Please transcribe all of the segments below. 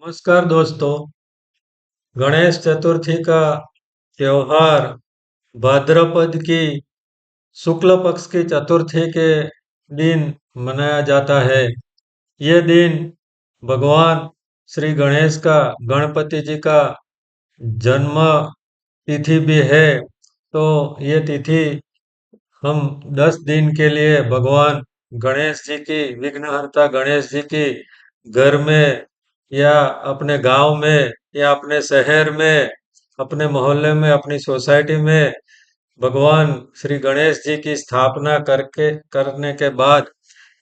नमस्कार दोस्तों। गणेश चतुर्थी का त्योहार भाद्रपद की शुक्ल पक्ष की चतुर्थी के दिन मनाया जाता है। ये दिन भगवान श्री गणेश का, गणपति जी का जन्म तिथि भी है। तो ये तिथि हम 10 दिन के लिए भगवान गणेश जी की, विघ्नहर्ता गणेश जी की घर में या अपने गांव में या अपने शहर में, अपने मोहल्ले में, अपनी सोसाइटी में भगवान श्री गणेश जी की स्थापना करके करने के बाद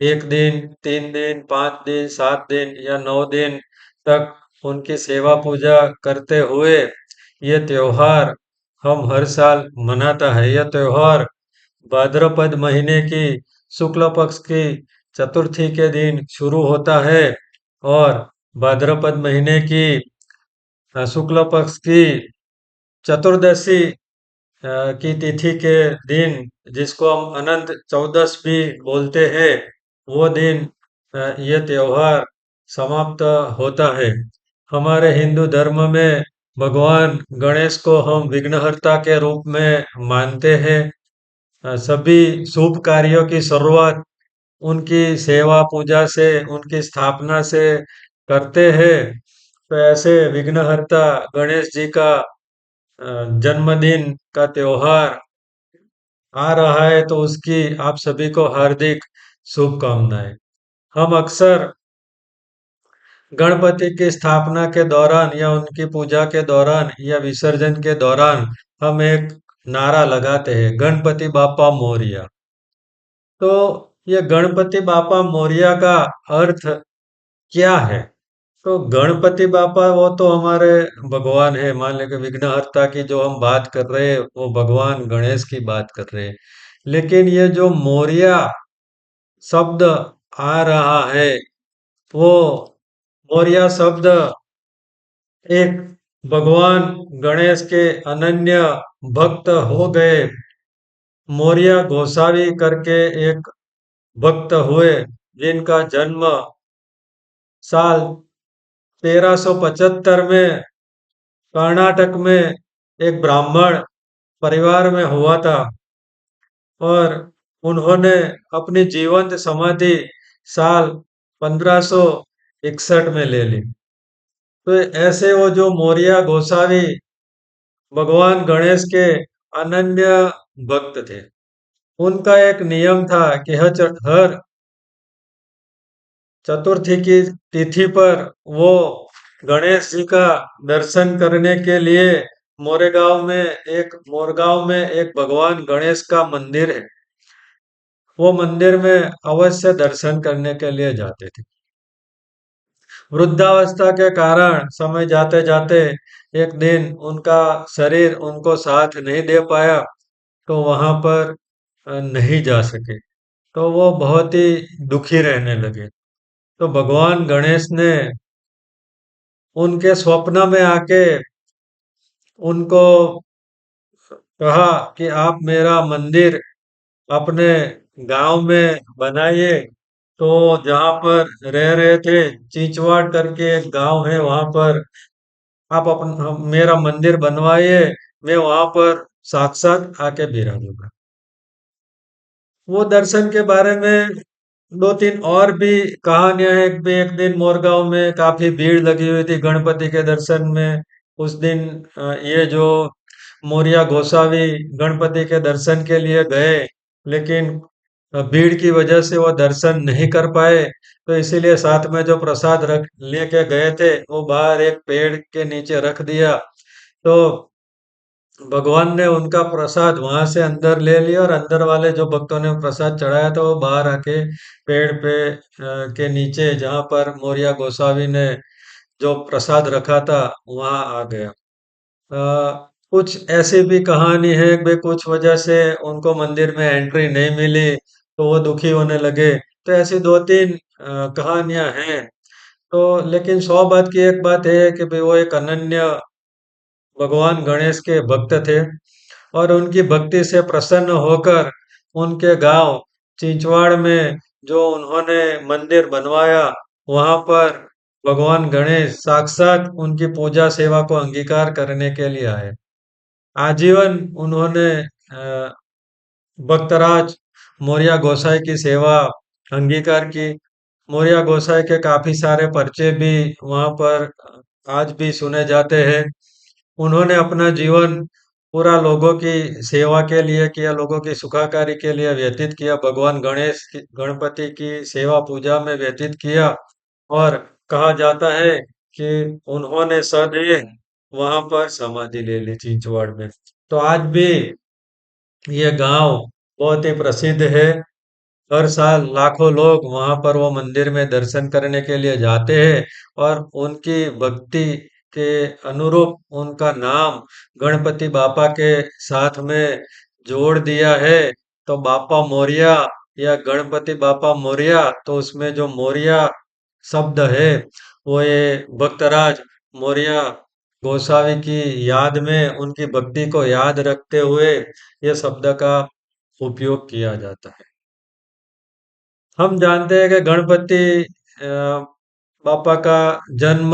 1 दिन, 3 दिन, 5 दिन, 7 दिन या 9 दिन तक उनकी सेवा पूजा करते हुए ये त्योहार हम हर साल मनाता है। यह त्योहार भाद्रपद महीने की शुक्ल पक्ष की चतुर्थी के दिन शुरू होता है और भाद्रपद महीने की शुक्ल पक्ष की चतुर्दशी की तिथि के दिन, जिसको हम अनंत चौदस भी बोलते हैं, वो दिन ये त्योहार समाप्त होता है। हमारे हिंदू धर्म में भगवान गणेश को हम विघ्नहर्ता के रूप में मानते हैं। सभी शुभ कार्यों की शुरुआत उनकी सेवा पूजा से, उनकी स्थापना से करते हैं। तो ऐसे विघ्नहर्ता गणेश जी का जन्मदिन का त्योहार आ रहा है, तो उसकी आप सभी को हार्दिक शुभकामनाएं। हम अक्सर गणपति की स्थापना के दौरान या उनकी पूजा के दौरान या विसर्जन के दौरान हम एक नारा लगाते हैं, गणपति बाप्पा मोरया। तो ये गणपति बापा मोरया का अर्थ क्या है? तो गणपति बापा वो तो हमारे भगवान है। मान लें कि विघ्नहर्ता की जो हम बात कर रहे हैं वो भगवान गणेश की बात कर रहे हैं। लेकिन ये जो मोरया शब्द आ रहा है, वो मोरया शब्द एक भगवान गणेश के अनन्य भक्त हो गए मौर्य गोसावी करके एक भक्त हुए, जिनका जन्म साल 1375 में कर्नाटक में एक ब्राह्मण परिवार में हुआ था और उन्होंने अपनी जीवंत समाधि साल 1561 में ले ली। तो ऐसे वो जो मौर्य गोसावी भगवान गणेश के अनन्य भक्त थे। उनका एक नियम था कि हर चतुर्थी की तिथि पर वो गणेश जी का दर्शन करने के लिए मोरगांव में एक भगवान गणेश का मंदिर है। वो मंदिर में अवश्य दर्शन करने के लिए जाते थे। वृद्धावस्था के कारण समय जाते जाते एक दिन उनका शरीर उनको साथ नहीं दे पाया, तो वहां पर नहीं जा सके। तो वो बहुत ही दुखी रहने लगे। तो भगवान गणेश ने उनके स्वप्न में आके उनको कहा कि आप मेरा मंदिर अपने गांव में बनाइए। तो जहां पर रह रहे थे, चिंचवाड़ करके एक गांव है, वहां पर आप मेरा मंदिर बनवाइए, मैं वहां पर साक्षात आके विराजूंगा। वो दर्शन के बारे में दो तीन और भी कहानियां हैं कि एक दिन मोरगांव में काफी भीड़ लगी हुई थी गणपति के दर्शन में। उस दिन ये जो मोरिया गोसावी गणपति के दर्शन के लिए गए, लेकिन भीड़ की वजह से वो दर्शन नहीं कर पाए। तो इसीलिए साथ में जो प्रसाद रख लेके गए थे वो बाहर एक पेड़ के नीचे रख दिया। तो भगवान ने उनका प्रसाद वहां से अंदर ले लिया और अंदर वाले जो भक्तों ने प्रसाद चढ़ाया था वो बाहर आके पेड़ पे के नीचे, जहां पर मोरिया गोसावी ने जो प्रसाद रखा था, वहां आ गया। कुछ ऐसी भी कहानी है कि कुछ वजह से उनको मंदिर में एंट्री नहीं मिली, तो वो दुखी होने लगे। तो ऐसी दो तीन कहानियां हैं। तो लेकिन सौ बात की एक बात है कि भाई वो एक अनन्य भगवान गणेश के भक्त थे और उनकी भक्ति से प्रसन्न होकर उनके गांव चिंचवाड़ में जो उन्होंने मंदिर बनवाया, वहां पर भगवान गणेश साक्षात उनकी पूजा सेवा को अंगीकार करने के लिए आए। आजीवन उन्होंने भक्तराज मौर्य गोसाई की सेवा अंगीकार की। मौर्य गोसाई के काफी सारे पर्चे भी वहां पर आज भी सुने जाते हैं। उन्होंने अपना जीवन पूरा लोगों की सेवा के लिए किया, लोगों की सुखाकारी के लिए व्यतीत किया, भगवान गणपति की सेवा पूजा में व्यतीत किया। और कहा जाता है कि उन्होंने सदैव वहां पर समाधि ले ली चिंचवड़ में। तो आज भी ये गांव बहुत ही प्रसिद्ध है। हर साल लाखों लोग वहां पर वो मंदिर में दर्शन करने के लिए जाते हैं। और उनकी भक्ति के अनुरूप उनका नाम गणपति बापा के साथ में जोड़ दिया है। तो बापा मोरिया या गणपति बापा मोरिया, तो उसमें जो मोरिया शब्द है वो ये भक्तराज मौर्य गोसावी की याद में, उनकी भक्ति को याद रखते हुए ये शब्द का उपयोग किया जाता है। हम जानते हैं कि गणपति बापा का जन्म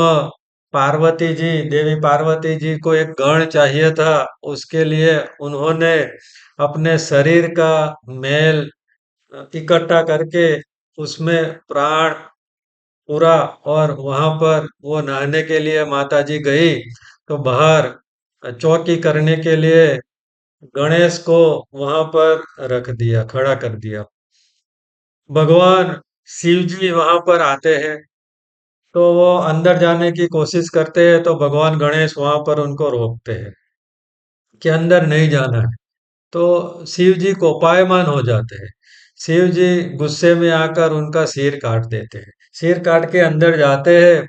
पार्वती जी, देवी पार्वती जी को एक गण चाहिए था। उसके लिए उन्होंने अपने शरीर का मैल इकट्ठा करके उसमें प्राण पूरा, और वहां पर वो नहाने के लिए माता जी गई तो बाहर चौकी करने के लिए गणेश को वहां पर रख दिया, खड़ा कर दिया। भगवान शिव जी वहां पर आते हैं, तो वो अंदर जाने की कोशिश करते हैं, तो भगवान गणेश वहां पर उनको रोकते हैं कि अंदर नहीं जाना है। तो शिव जी कोपायमान हो जाते हैं। शिव जी गुस्से में आकर उनका सिर काट देते हैं। सिर काट के अंदर जाते हैं,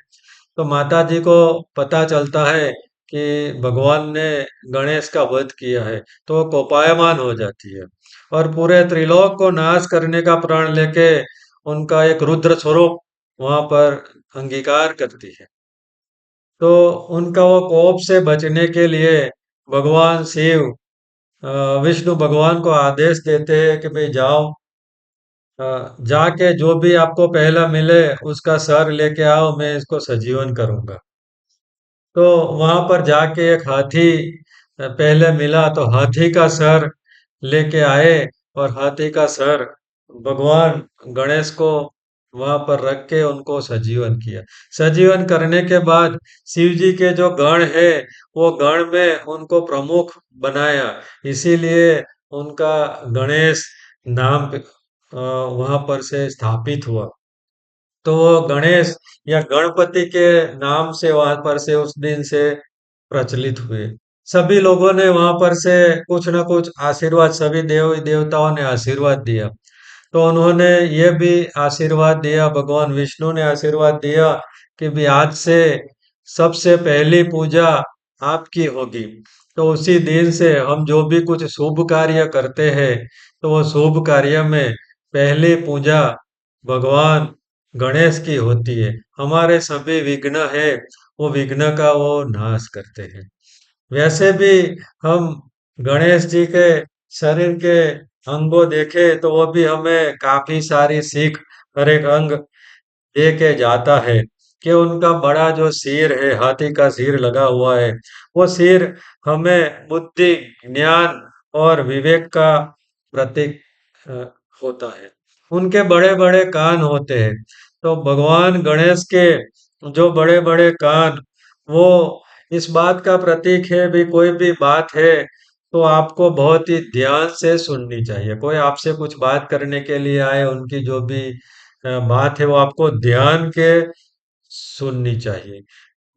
तो माता जी को पता चलता है कि भगवान ने गणेश का वध किया है। तो वो कोपायमान हो जाती है और पूरे त्रिलोक को नाश करने का प्रण लेके उनका एक रुद्र स्वरूप वहां पर अंगीकार करती है। तो उनका वो कोप से बचने के लिए भगवान शिव विष्णु भगवान को आदेश देते हैं कि भाई जाओ, जाके जो भी आपको पहला मिले उसका सर लेके आओ, मैं इसको सजीवन करूंगा। तो वहां पर जाके एक हाथी पहले मिला, तो हाथी का सर लेके आए और हाथी का सर भगवान गणेश को वहां पर रख के उनको सजीवन किया। सजीवन करने के बाद शिव जी के जो गण है वो गण में उनको प्रमुख बनाया। इसीलिए उनका गणेश नाम वहां पर से स्थापित हुआ। तो वो गणेश या गणपति के नाम से वहां पर से उस दिन से प्रचलित हुए। सभी लोगों ने वहां पर से कुछ न कुछ आशीर्वाद, सभी देवी देवताओं ने आशीर्वाद दिया। तो उन्होंने ये भी आशीर्वाद दिया, भगवान विष्णु ने आशीर्वाद दिया कि भी आज से सबसे पहली पूजा आपकी होगी। तो उसी दिन से हम जो भी कुछ शुभ कार्य करते हैं, तो वो शुभ कार्य में पहली पूजा भगवान गणेश की होती है। हमारे सभी विघ्न है वो विघ्न का वो नाश करते हैं। वैसे भी हम गणेश जी के शरीर के अंगों देखे तो वो भी हमें काफी सारी सीख, हर एक अंग दे के जाता है। कि उनका बड़ा जो सिर है, हाथी का सिर लगा हुआ है, वो सिर हमें बुद्धि, ज्ञान और विवेक का प्रतीक अ, होता है। उनके बड़े बड़े कान होते हैं। तो भगवान गणेश के जो बड़े बड़े कान, वो इस बात का प्रतीक है भी कोई भी बात है तो आपको बहुत ही ध्यान से सुननी चाहिए। कोई आपसे कुछ बात करने के लिए आए, उनकी जो भी बात है वो आपको ध्यान के सुननी चाहिए।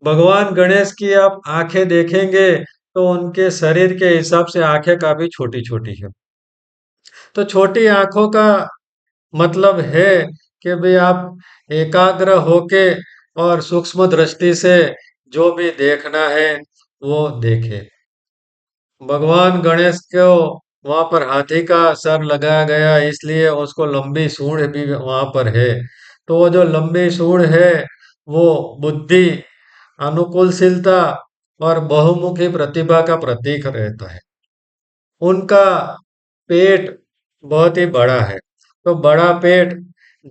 भगवान गणेश की आप आंखें देखेंगे तो उनके शरीर के हिसाब से आंखें काफी छोटी छोटी है। तो छोटी आंखों का मतलब है कि भाई आप एकाग्र होके और सूक्ष्म दृष्टि से जो भी देखना है वो देखे। भगवान गणेश को वहां पर हाथी का सर लगाया गया, इसलिए उसको लंबी सूंड भी वहां पर है। तो वो जो लंबी सूंड है वो बुद्धि, अनुकूलशीलता और बहुमुखी प्रतिभा का प्रतीक रहता है। उनका पेट बहुत ही बड़ा है। तो बड़ा पेट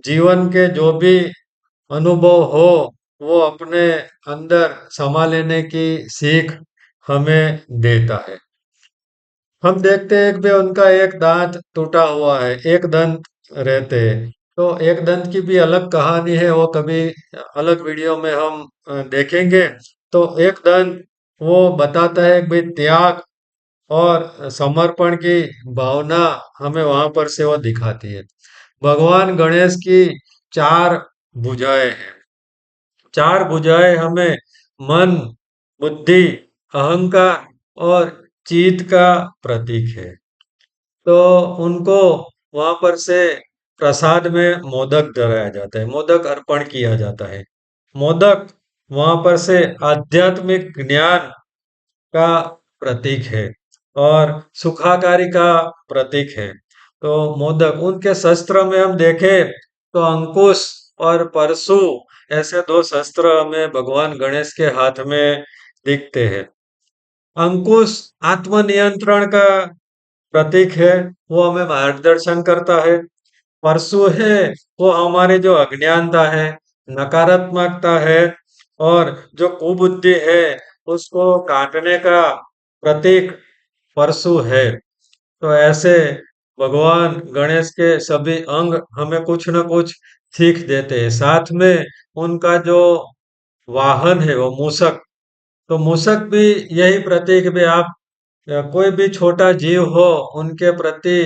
जीवन के जो भी अनुभव हो वो अपने अंदर समा लेने की सीख हमें देता है। हम देखते हैं कि उनका एक दांत टूटा हुआ है, एक दंत रहते हैं। तो एक दंत की भी अलग कहानी है, वो कभी अलग वीडियो में हम देखेंगे। तो एक दंत वो बताता है कि भाई त्याग और समर्पण की भावना हमें वहां पर से वो दिखाती है। भगवान गणेश की चार भुजाएं हैं। चार भुजाएं हमें मन, बुद्धि, अहंकार और चित्त का प्रतीक है। तो उनको वहां पर से प्रसाद में मोदक धराया जाता है, मोदक अर्पण किया जाता है। मोदक वहां पर से आध्यात्मिक ज्ञान का प्रतीक है और सुखाकारी का प्रतीक है। तो मोदक उनके शस्त्र में हम देखें तो अंकुश और परशु ऐसे दो शस्त्र हमें भगवान गणेश के हाथ में दिखते हैं। अंकुश आत्मनियंत्रण का प्रतीक है, वो हमें मार्गदर्शन करता है। परशु है, वो हमारी जो अज्ञानता है, नकारात्मकता है और जो कुबुद्धि है, उसको काटने का प्रतीक परशु है। तो ऐसे भगवान गणेश के सभी अंग हमें कुछ न कुछ सीख देते हैं। साथ में उनका जो वाहन है वो मूषक, तो मूषक भी यही प्रतीक भी आप या कोई भी छोटा जीव हो उनके प्रति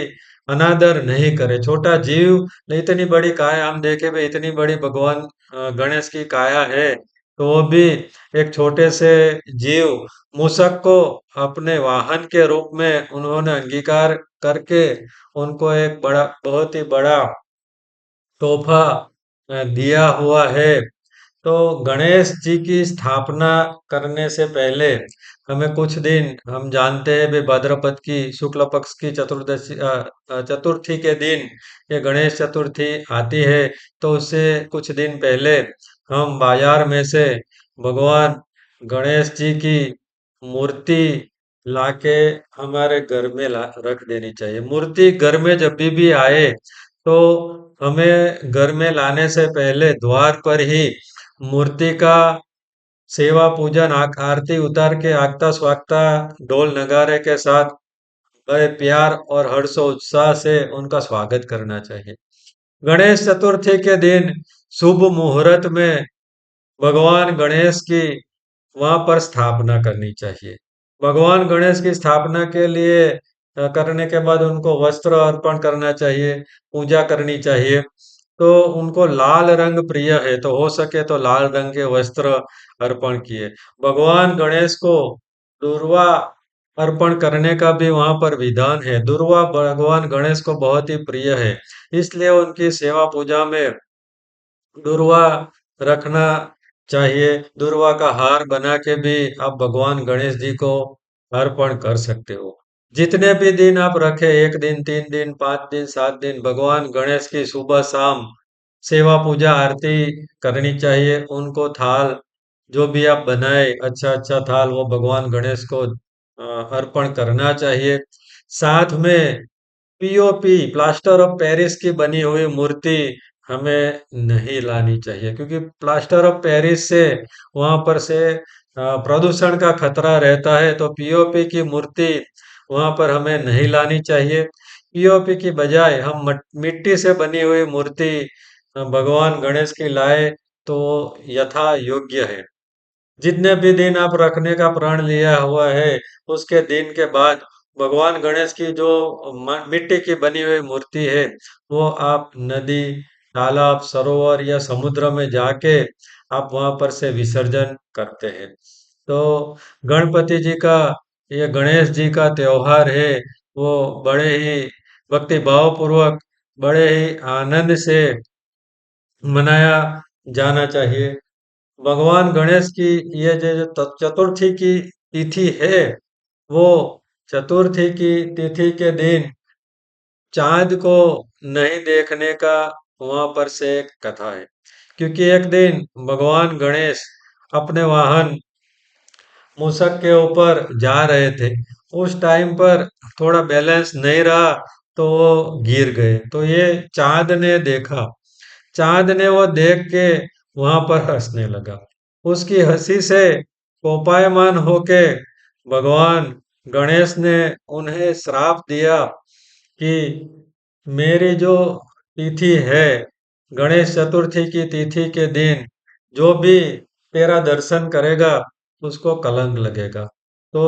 अनादर नहीं करे। छोटा जीव नहीं, इतनी बड़ी काया हम देखे भाई, इतनी बड़ी भगवान गणेश की काया है, तो वो भी एक छोटे से जीव मूषक को अपने वाहन के रूप में उन्होंने अंगीकार करके उनको एक बड़ा, बहुत ही बड़ा तोहफा दिया हुआ है। तो गणेश जी की स्थापना करने से पहले हमें कुछ दिन, हम जानते हैं भी भाद्रपद की शुक्ल पक्ष की चतुर्दशी चतुर्थी के दिन ये गणेश चतुर्थी आती है। तो उससे कुछ दिन पहले हम बाजार में से भगवान गणेश जी की मूर्ति लाके हमारे घर में रख देनी चाहिए। मूर्ति घर में जब भी आए तो हमें घर में लाने से पहले द्वार पर ही मूर्ति का सेवा पूजन आरती उतार के आगता स्वागता ढोल नगारे के साथ बड़े प्यार और हर्षोल्लास से उनका स्वागत करना चाहिए। गणेश चतुर्थी के दिन शुभ मुहूर्त में भगवान गणेश की वहां पर स्थापना करनी चाहिए। भगवान गणेश की स्थापना के लिए करने के बाद उनको वस्त्र अर्पण करना चाहिए, पूजा करनी चाहिए। तो उनको लाल रंग प्रिय है, तो हो सके तो लाल रंग के वस्त्र अर्पण किए। भगवान गणेश को दूर्वा अर्पण करने का भी वहां पर विधान है। दूर्वा भगवान गणेश को बहुत ही प्रिय है, इसलिए उनकी सेवा पूजा में दूर्वा रखना चाहिए। दूर्वा का हार बना के भी आप भगवान गणेश जी को अर्पण कर सकते हो। जितने भी दिन आप रखे, एक दिन, 3 दिन, 5 दिन, 7 दिन, भगवान गणेश की सुबह शाम सेवा पूजा आरती करनी चाहिए। उनको थाल जो भी आप बनाए, अच्छा अच्छा थाल, वो भगवान गणेश को अर्पण करना चाहिए। साथ में पीओपी, प्लास्टर ऑफ पेरिस की बनी हुई मूर्ति हमें नहीं लानी चाहिए, क्योंकि प्लास्टर ऑफ पेरिस से वहां पर से प्रदूषण का खतरा रहता है। तो पीओपी की मूर्ति वहां पर हमें नहीं लानी चाहिए। पीओपी की बजाय हम मिट्टी से बनी हुई मूर्ति भगवान गणेश की लाए तो यथा योग्य है। जितने भी दिन आप रखने का प्रण लिया हुआ है, उसके दिन के बाद भगवान गणेश की जो मिट्टी की बनी हुई मूर्ति है, वो आप नदी, तालाब, सरोवर या समुद्र में जाके आप वहां पर से विसर्जन करते हैं। तो गणपति जी का, ये गणेश जी का त्योहार है, वो बड़े ही भक्ति भाव पूर्वक, बड़े ही आनंद से मनाया जाना चाहिए। भगवान गणेश की ये जो चतुर्थी की तिथि है, वो चतुर्थी की तिथि के दिन चांद को नहीं देखने का वहां पर से एक कथा है। क्योंकि एक दिन भगवान गणेश अपने वाहन मूषक के ऊपर जा रहे थे। उस टाइम पर थोड़ा बैलेंस नहीं रहा, तो वो गिर गए। तो ये चांद ने देखा। चाँद ने वो देख के वहां पर हंसने लगा। उसकी हंसी से कोपायमान होके भगवान गणेश ने उन्हें श्राप दिया कि मेरी जो तिथि है, गणेश चतुर्थी की तिथि के दिन जो भी तेरा दर्शन करेगा उसको कलंक लगेगा। तो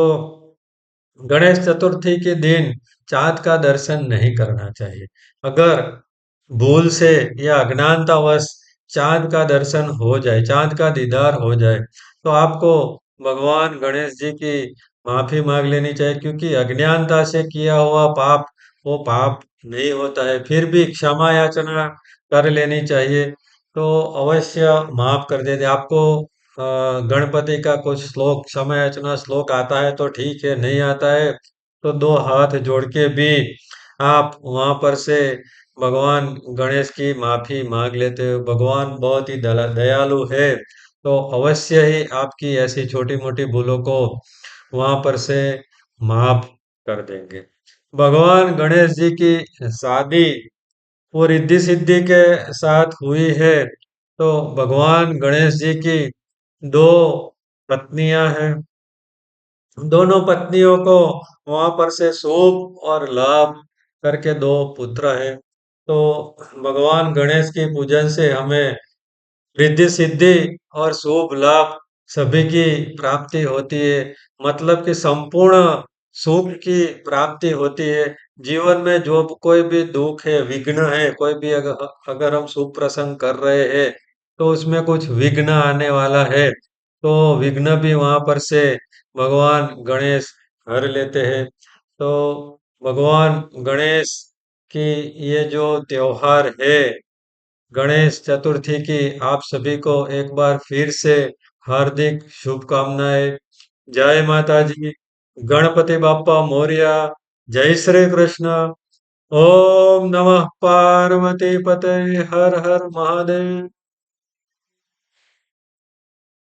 गणेश चतुर्थी के दिन चाँद का दर्शन नहीं करना चाहिए। अगर भूल से या अज्ञानतावश चाँद का दर्शन हो जाए, चाँद का दीदार हो जाए, तो आपको भगवान गणेश जी की माफ़ी माँग लेनी चाहिए, क्योंकि अज्ञानता से किया हुआ पाप, वो पाप नहीं होता है। फिर भी क्षमा याचना कर लेनी चाहिए, तो अवश्य माफ़ कर देते। आपको गणपति का कुछ श्लोक, क्षमा याचना श्लोक आता है तो ठीक है, नहीं आता है तो दो हाथ जोड़ के भी आप वहां पर से भगवान गणेश की माफी मांग लेते हो। भगवान बहुत ही दयालु है, तो अवश्य ही आपकी ऐसी छोटी मोटी भूलों को वहां पर से माफ कर देंगे। भगवान गणेश जी की शादी वो रिद्धि सिद्धि के साथ हुई है। तो भगवान गणेश जी की दो पत्नियां हैं। दोनों पत्नियों को वहां पर से शुभ और लाभ करके दो पुत्र हैं। तो भगवान गणेश के पूजन से हमें रिद्धि सिद्धि और शुभ लाभ सभी की प्राप्ति होती है। मतलब कि संपूर्ण सुख की प्राप्ति होती है। जीवन में जो कोई भी दुख है, विघ्न है, कोई भी अगर अगर हम शुभ प्रसंग कर रहे हैं तो उसमें कुछ विघ्न आने वाला है, तो विघ्न भी वहां पर से भगवान गणेश हर लेते हैं। तो भगवान गणेश की ये जो त्योहार है, गणेश चतुर्थी की, आप सभी को एक बार फिर से हार्दिक शुभकामनाएं। जय माता जी। गणपति बाप्पा मोरया। जय श्री कृष्ण। ओम नमः पार्वती पते। हर हर महादेव।